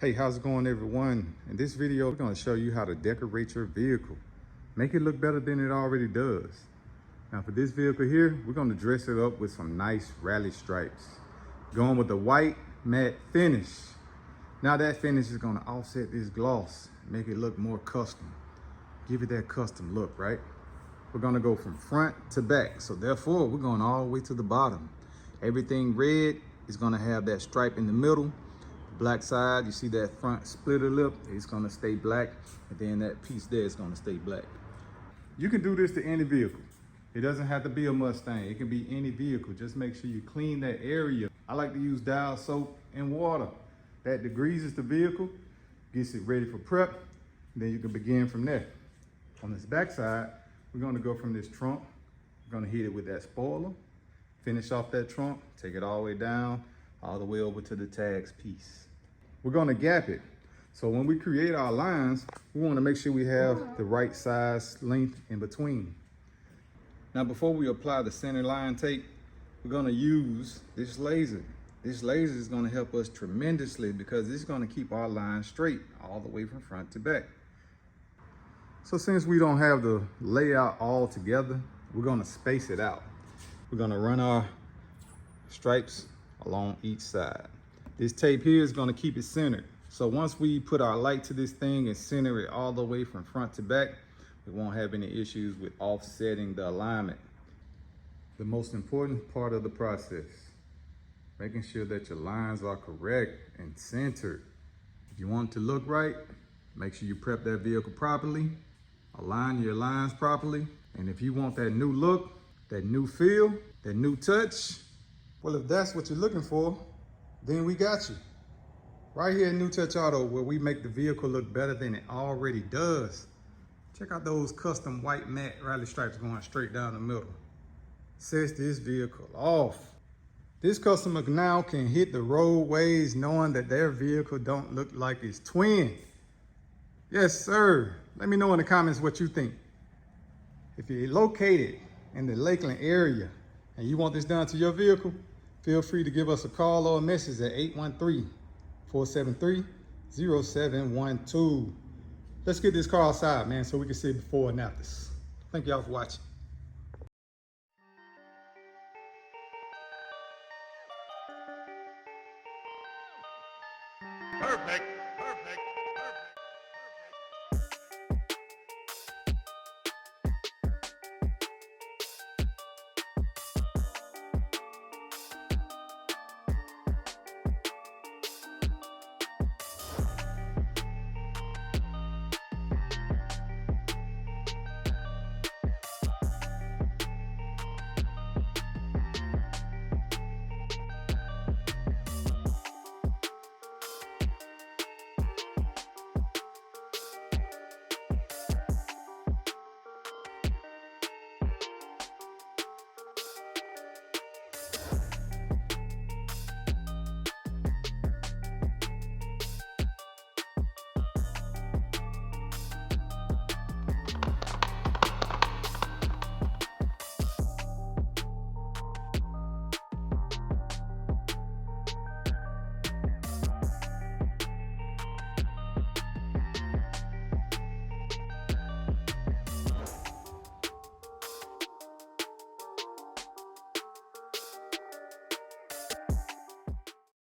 Hey, how's it going, everyone? In this video, we're going to show you how to decorate your vehicle. Make it look better than it already does. Now for this vehicle here, we're going to dress it up with some nice rally stripes. Going with the white matte finish. Now that finish is going to offset this gloss, make it look more custom. Give it that custom look, right? We're going to go from front to back. So therefore, we're going all the way to the bottom. Everything red is going to have that stripe in the middle. Black side, you see that front splitter lip, it's gonna stay black, and then that piece there is gonna stay black. You can do this to any vehicle. It doesn't have to be a Mustang, it can be any vehicle. Just make sure you clean that area. I like to use dial soap and water. That degreases the vehicle, gets it ready for prep, and then you can begin from there. On this back side, we're gonna go from this trunk, we're gonna hit it with that spoiler, finish off that trunk, take it all the way down, all the way over to the tags piece. We're gonna gap it. So when we create our lines, we wanna make sure we have the right size length in between. Now before we apply the center line tape, we're gonna use this laser. This laser is gonna help us tremendously because it's gonna keep our line straight all the way from front to back. So since we don't have the layout all together, we're gonna space it out. We're gonna run our stripes along each side. This tape here is gonna keep it centered. So once we put our light to this thing and center it all the way from front to back, we won't have any issues with offsetting the alignment. The most important part of the process, making sure that your lines are correct and centered. If you want it to look right, make sure you prep that vehicle properly, align your lines properly. And if you want that new look, that new feel, that new touch, well, if that's what you're looking for, then we got you. Right here at New Touch Auto, where we make the vehicle look better than it already does. Check out those custom white matte rally stripes going straight down the middle. Sets this vehicle off. This customer now can hit the roadways knowing that their vehicle don't look like its twin. Yes, sir. Let me know in the comments what you think. If you're located in the Lakeland area and you want this done to your vehicle, feel free to give us a call or a message at 813-473-0712. Let's get this car outside, man, so we can see before and afters. Thank y'all for watching. Perfect.